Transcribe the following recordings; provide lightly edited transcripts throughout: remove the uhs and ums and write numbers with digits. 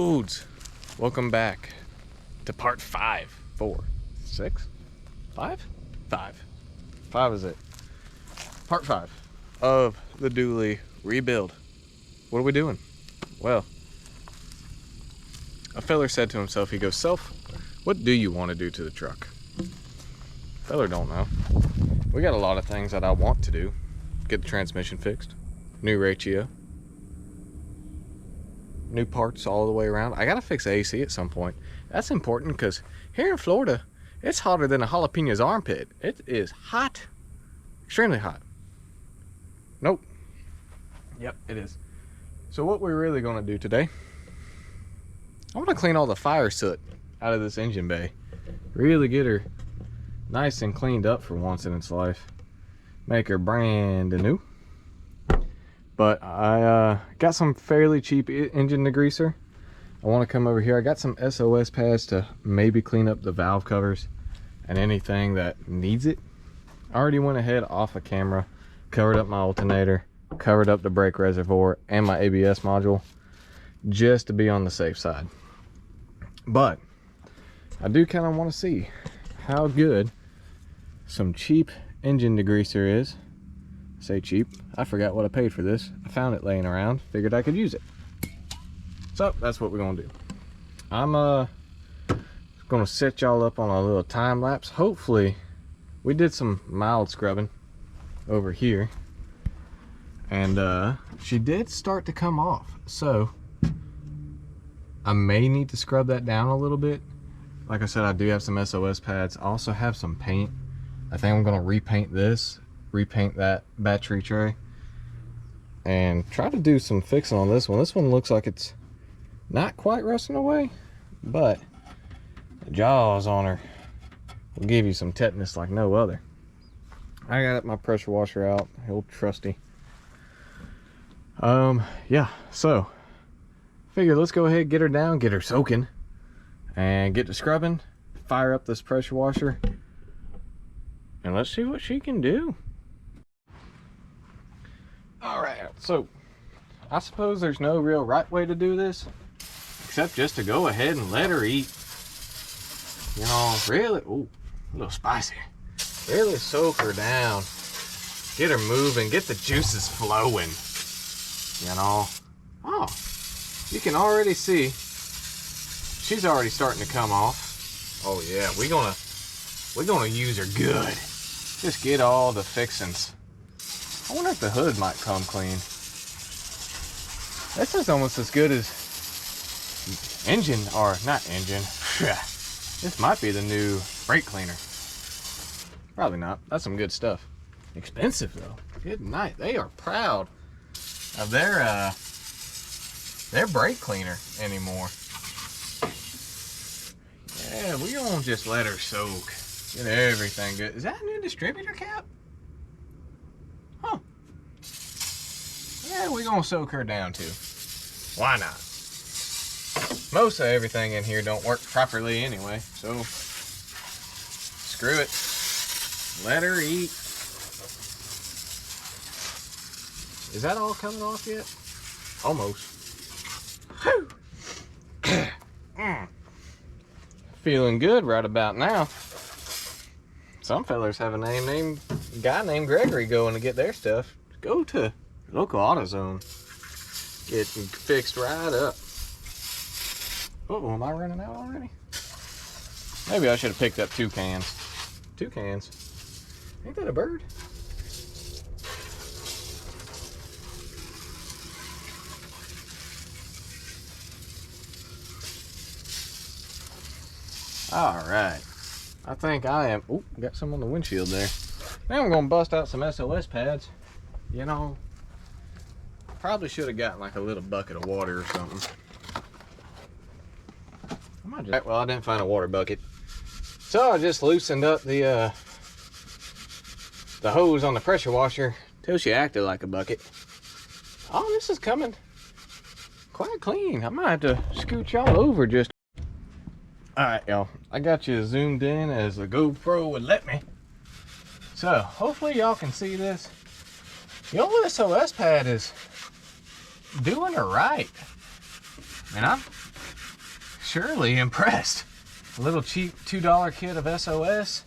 Dudes, welcome back to part 5, 4, 6, 5? 5. 5 is it. Part 5 of the dually rebuild. What are we doing? Well, a feller said to himself, he goes, "Self, what do you want to do to the truck?" Feller don't know. We got a lot of things that I want to do. Get the transmission fixed, new ratio, new parts all the way around. I gotta fix the AC at some point. That's important because here in Florida, it's hotter than a jalapeno's armpit. It is hot, extremely hot. Nope. Yep, it is. So what we're really gonna do today, I wanna clean all the fire soot out of this engine bay. Really get her nice and cleaned up for once in its life. Make her brand new. But I got some fairly cheap engine degreaser. I want to come over here. I got some SOS pads to maybe clean up the valve covers and anything that needs it. I already went ahead off of camera, covered up my alternator, covered up the brake reservoir and my ABS module just to be on the safe side. But I do kind of want to see how good some cheap engine degreaser is. Say cheap, I forgot what I paid for this. I found it laying around, figured I could use it. So that's what we're gonna do. I'm gonna set y'all up on a little time lapse. Hopefully we did some mild scrubbing over here and she did start to come off, so I may need to scrub that down a little bit. Like I said, I do have some SOS pads. I also have some paint. I think I'm gonna repaint this, repaint that battery tray, and try to do some fixing on this one. This one looks like it's not quite rusting away, but the jaws on her will give you some tetanus like no other. I got my pressure washer out, old trusty. Yeah, so figure let's go ahead, get her down, get her soaking, and get to scrubbing, fire up this pressure washer, and let's see what she can do. Alright, so I suppose there's no real right way to do this except just to go ahead and let her eat. You know, really, ooh, a little spicy. Really soak her down, get her moving, get the juices flowing. You know, oh, you can already see she's already starting to come off. Oh yeah, we're gonna use her good. Just get all the fixings. I wonder if the hood might come clean. This is almost as good as engine, or not engine. This might be the new brake cleaner. Probably not. That's some good stuff. Expensive though. Good night. They are proud of their brake cleaner anymore. Yeah, we don't just let her soak. Get everything good. Is that a new distributor cap? Huh. Yeah, we're gonna soak her down too. Why not? Most of everything in here don't work properly anyway, so screw it. Let her eat. Is that all coming off yet? Almost. Feeling good right about now. Some fellers have a guy named Gregory going to get their stuff. Go to local AutoZone. Get fixed right up. Uh-oh, am I running out already? Maybe I should have picked up 2 cans. 2 cans. Ain't that a bird? All right. I think I am, oh, got some on the windshield there. Now I'm gonna bust out some SOS pads. You know, probably should have gotten like a little bucket of water or something. I might just, well, I didn't find a water bucket. So I just loosened up the hose on the pressure washer till she acted like a bucket. Oh, this is coming quite clean. I might have to scoot y'all over just. Alright, y'all, I got you zoomed in as the GoPro would let me. So, hopefully y'all can see this. The old SOS pad is doing her right. And surely impressed. A little cheap $2 kit of SOS.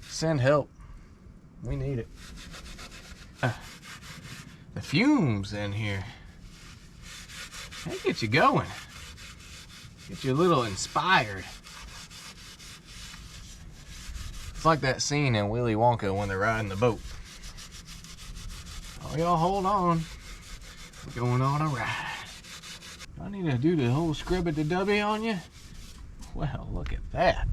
Send help. We need it. The fumes in here, they get you going. Get you a little inspired. It's like that scene in Willy Wonka when they're riding the boat. Oh, y'all hold on. We're going on a ride. I need to do the whole scrub-it-to-dubby on you. Well, look at that.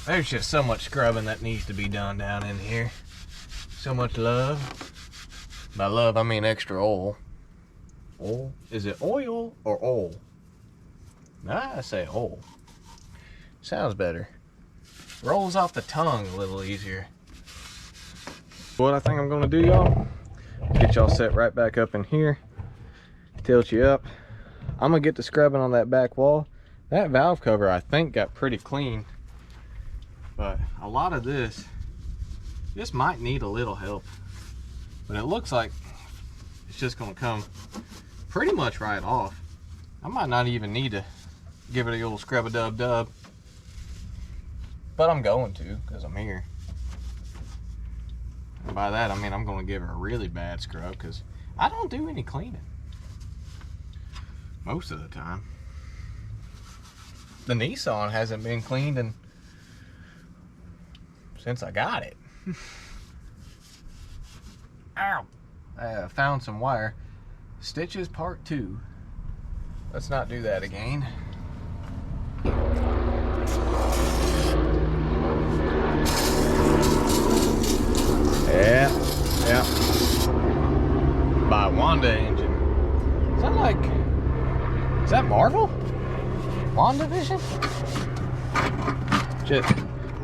There's just so much scrubbing that needs to be done down in here. So much love. By love, I mean extra oil. Oil? Is it oil or oil? Nah, I say oil. Sounds better. Rolls off the tongue a little easier. What I think I'm gonna do, y'all, get y'all set right back up in here. Tilt you up. I'm gonna get to scrubbing on that back wall. That valve cover, I think, got pretty clean. But a lot of this might need a little help. But it looks like it's just gonna come pretty much right off. I might not even need to give it a little scrub-a-dub-dub. But I'm going to, because I'm here. And by that, I mean I'm gonna give her a really bad scrub, because I don't do any cleaning. Most of the time. The Nissan hasn't been cleaned since I got it. Ow! I found some wire. Stitches part 2. Let's not do that again. Yeah. By Wanda engine. Is that Marvel? WandaVision?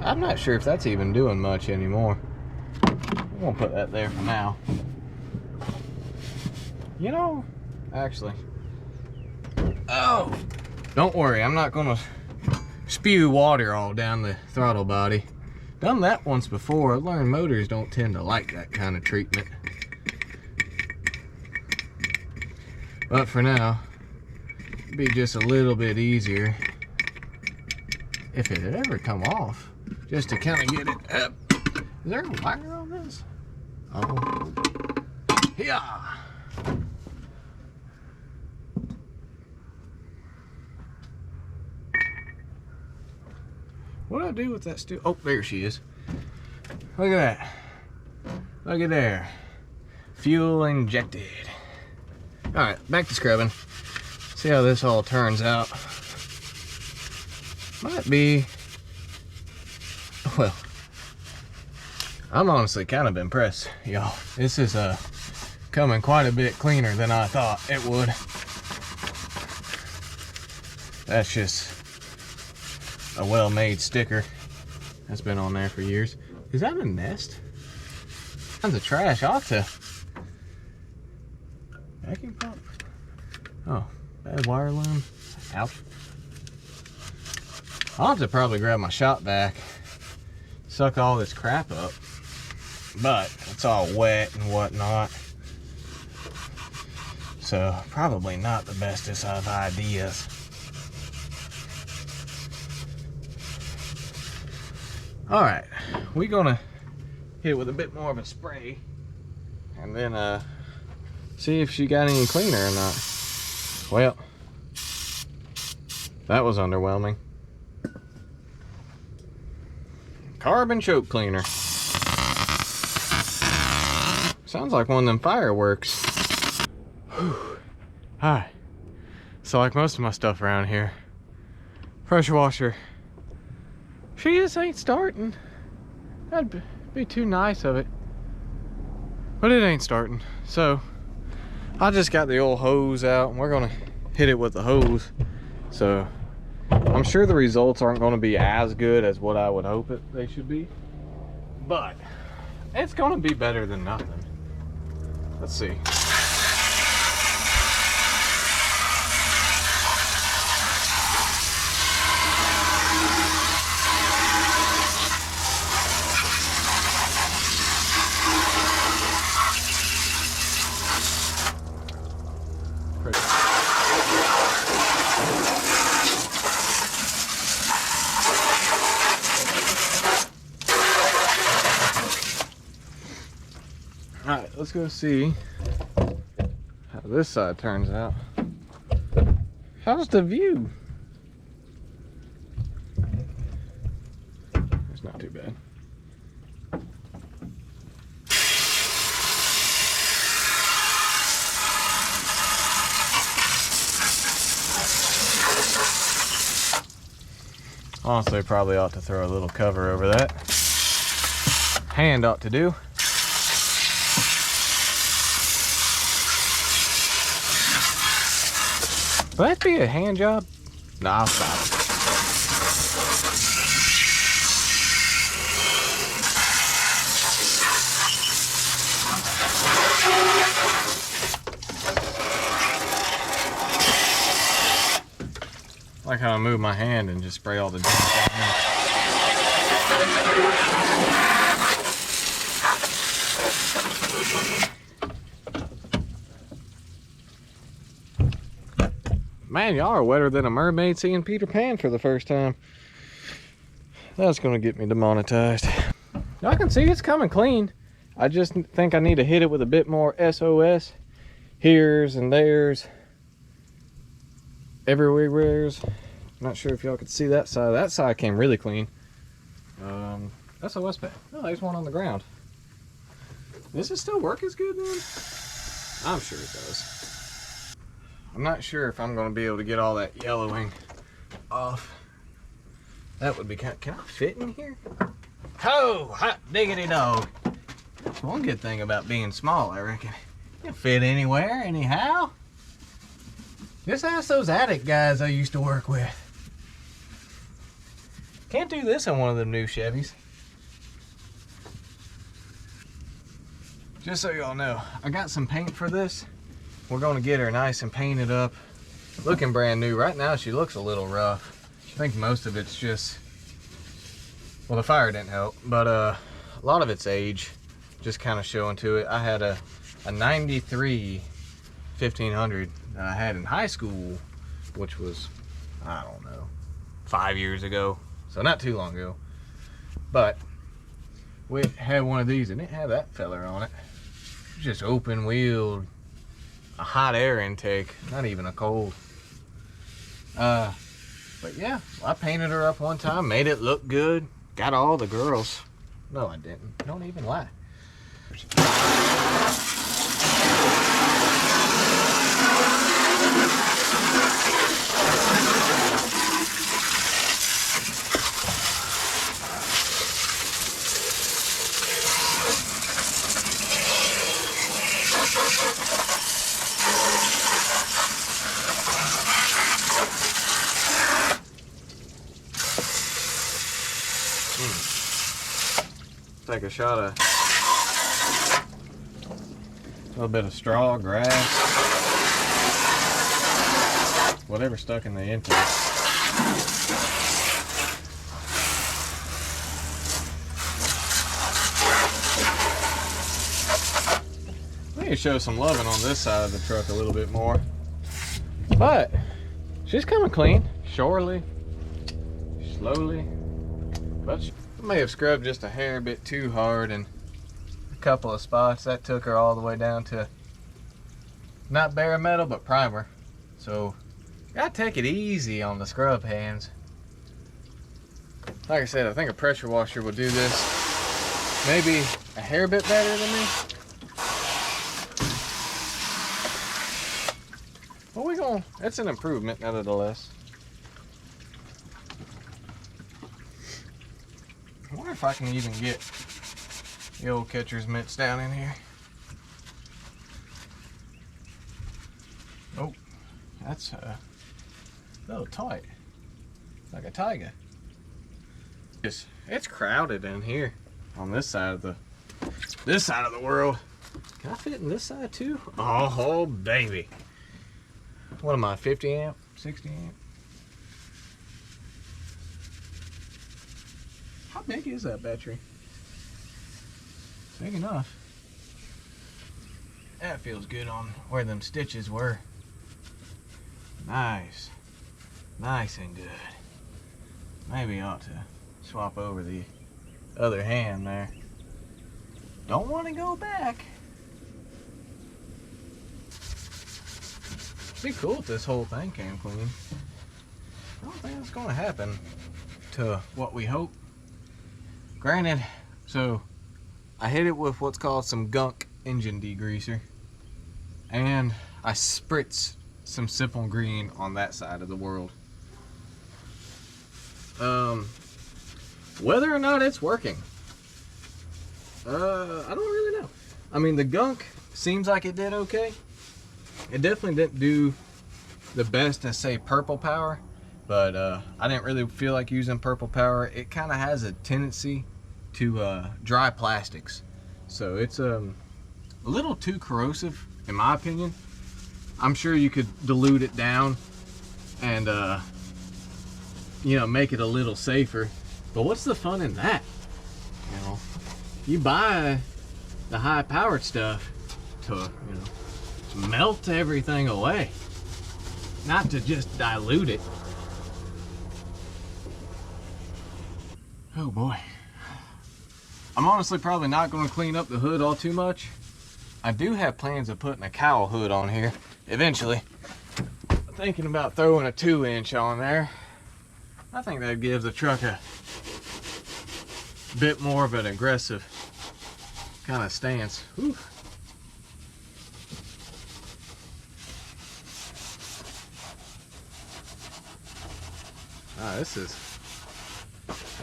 I'm not sure if that's even doing much anymore. I'm gonna put that there for now. You know, actually. Oh! Don't worry, I'm not gonna spew water all down the throttle body. Done that once before. I learned motors don't tend to like that kind of treatment. But for now, it'd be just a little bit easier if it had ever come off, just to kind of get it up. Is there a wire on this? Oh, yeah. What do I do with that steel? Oh, there she is. Look at that. Look at there. Fuel injected. All right, back to scrubbing. See how this all turns out. Might be, well, I'm honestly kind of impressed, y'all. This is coming quite a bit cleaner than I thought it would. That's just a well-made sticker that's been on there for years. Is that a nest? Tons of trash. I'll have to vacuum pump. Oh, bad wire loom. Ouch. I'll have to probably grab my shop vac, suck all this crap up, but it's all wet and whatnot, so probably not the bestest of ideas. All right, we're gonna hit it with a bit more of a spray and then see if she got any cleaner or not. Well, that was underwhelming. Carbon choke cleaner. Sounds like one of them fireworks. Whew. Hi. So like most of my stuff around here, pressure washer, she just ain't starting. That'd be too nice of it. But it ain't starting. So I just got the old hose out and we're gonna hit it with the hose. So I'm sure the results aren't gonna be as good as what I would hope they should be, but it's gonna be better than nothing. Let's see. let's go see how this side turns out. How's the view? It's not too bad. Honestly, probably ought to throw a little cover over that. Hand ought to do. Will that be a hand job? Nah, I'll stop. I like how I move my hand and just spray all the junk out here. Man, y'all are wetter than a mermaid seeing Peter Pan for the first time. That's gonna get me demonetized. Y'all can see it's coming clean. I just think I need to hit it with a bit more SOS. Here's and there's. Everywhere's. Not sure if y'all could see that side. That side came really clean. SOS pad. Oh, there's one on the ground. Does it still work as good then? I'm sure it does. I'm not sure if I'm going to be able to get all that yellowing off. That would be kind of, can I fit in here? Oh, hot diggity dog. That's one good thing about being small, I reckon. You can fit anywhere, anyhow. Just ask those attic guys I used to work with. Can't do this in one of them new Chevys. Just so y'all know, I got some paint for this. We're gonna get her nice and painted up. Looking brand new. Right now she looks a little rough. I think most of it's just, well, the fire didn't help, but a lot of it's age just kind of showing to it. I had a 93 1500 that I had in high school, which was, I don't know, 5 years ago. So not too long ago. But we had one of these and it had that feller on it. Just open wheeled, a hot air intake, not even a cold. But yeah, I painted her up one time, made it look good, got all the girls. No, I didn't. Don't even lie. Take a shot of a little bit of straw, grass, whatever stuck in the intake. I need to show some loving on this side of the truck a little bit more. But she's coming clean, surely, slowly, but I may have scrubbed just a hair bit too hard in a couple of spots. That took her all the way down to not bare metal, but primer. So, gotta take it easy on the scrub hands. Like I said, I think a pressure washer will do this maybe a hair bit better than me. Well, it's an improvement nevertheless. I wonder if I can even get the old catcher's mitts down in here. Oh, that's a little tight, like a tiger. It's crowded in here on this side of the world. Can I fit in this side too? Oh baby. What am I, 50 amp, 60 amp? How big is that battery? Big enough. That feels good on where them stitches were. Nice. Nice and good. Maybe I ought to swap over the other hand there. Don't want to go back. It'd be cool if this whole thing came clean. I don't think it's gonna happen to what we hope. Granted, so I hit it with what's called some gunk engine degreaser, and I spritz some simple green on that side of the world. Whether or not it's working, I don't really know. I mean, the gunk seems like it did okay. It definitely didn't do the best as, say, purple power, but I didn't really feel like using purple power. It kind of has a tendency to dry plastics, so it's a little too corrosive in my opinion. I'm sure you could dilute it down and you know, make it a little safer, but what's the fun in that? You know, you buy the high powered stuff to, you know, melt everything away, not to just dilute it. Oh boy. I'm honestly probably not going to clean up the hood all too much. I do have plans of putting a cowl hood on here eventually. I'm thinking about throwing a 2-inch on there. I think that gives the truck a bit more of an aggressive kind of stance. Whew.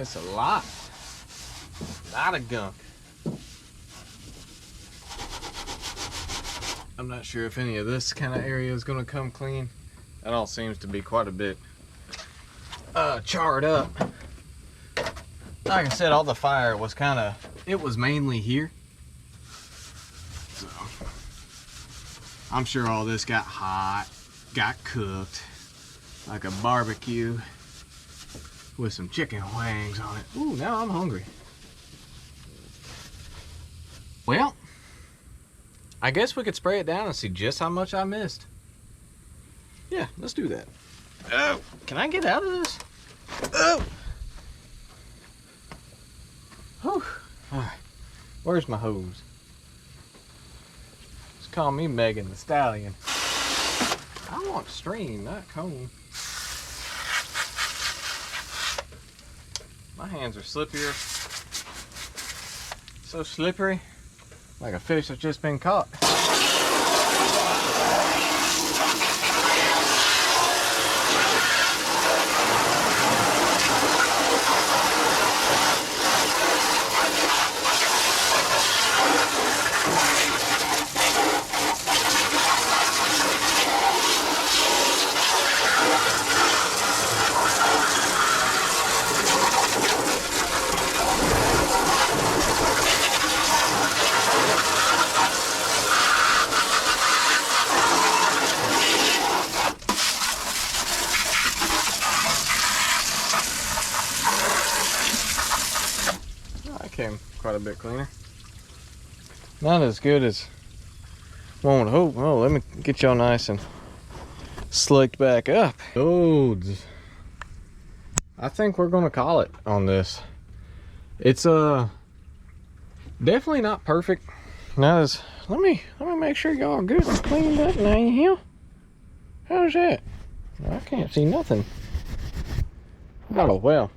It's a lot of gunk. I'm not sure if any of this kind of area is going to come clean. That all seems to be quite a bit charred up. Like I said, all the fire was it was mainly here. So I'm sure all this got hot, got cooked like a barbecue with some chicken wings on it. Ooh, now I'm hungry. Well, I guess we could spray it down and see just how much I missed. Yeah, let's do that. Oh, can I get out of this? Oh! Whew. Alright, where's my hose? Just call me Megan the Stallion. I want stream, not cone. My hands are slippier. So slippery, like a fish that's just been caught. Came quite a bit cleaner. Not as good as one would hope. Oh, let me get y'all nice and slicked back up. Loads. I think we're gonna call it on this. It's definitely not perfect. Not as let me make sure y'all are good and cleaned up now, you hear? How's that? I can't see nothing. Oh well.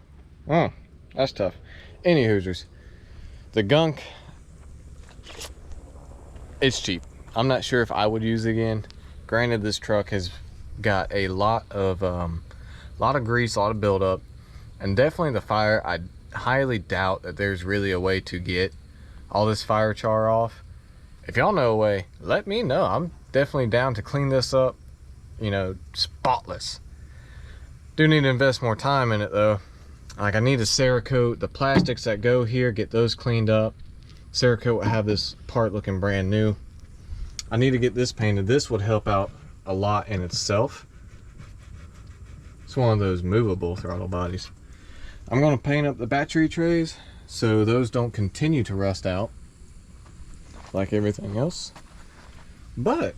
That's tough. Any Hoosiers. The gunk, it's cheap. I'm not sure if I would use it again. Granted, this truck has got a lot of grease, a lot of buildup, and definitely the fire. I highly doubt that there's really a way to get all this fire char off. If y'all know a way, let me know. I'm definitely down to clean this up, you know, spotless. Do need to invest more time in it though. Like, I need to Cerakote the plastics that go here, get those cleaned up. Cerakote will have this part looking brand new. I need to get this painted. This would help out a lot in itself. It's one of those movable throttle bodies. I'm going to paint up the battery trays so those don't continue to rust out like everything else. But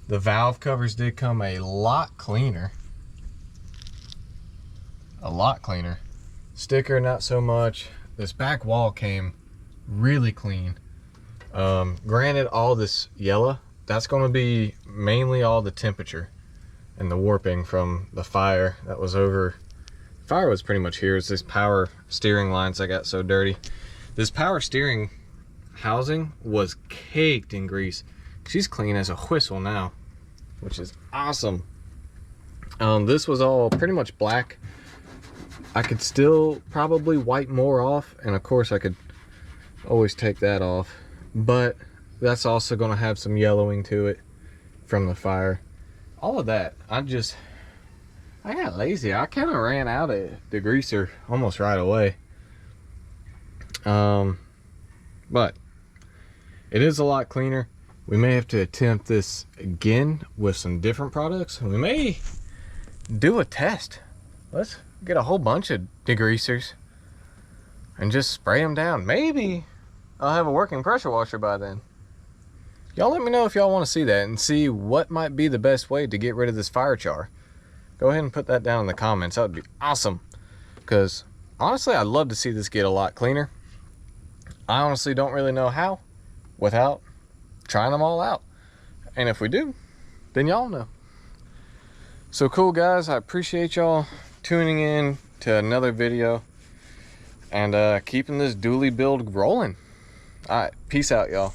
the valve covers did come a lot cleaner. A lot cleaner. Sticker, not so much. This back wall came really clean. Granted, all this yellow that's going to be mainly all the temperature and the warping from the fire that was over. Fire was pretty much here. It's these power steering lines that got so dirty. This power steering housing was caked in grease. She's clean as a whistle now, which is awesome. This was all pretty much black. I could still probably wipe more off, and of course I could always take that off, but that's also going to have some yellowing to it from the fire. All of that, I got lazy. I kind of ran out of the greaser almost right away. But it is a lot cleaner. We may have to attempt this again with some different products. We may do a test. Let's get a whole bunch of degreasers and just spray them down. Maybe I'll have a working pressure washer by then. Y'all let me know if y'all want to see that and see what might be the best way to get rid of this fire char. Go ahead and put that down in the comments. That would be awesome. Because honestly, I'd love to see this get a lot cleaner. I honestly don't really know how without trying them all out. And if we do, then y'all know. So cool, guys. I appreciate y'all tuning in to another video and keeping this dually build rolling. All right, peace out, y'all.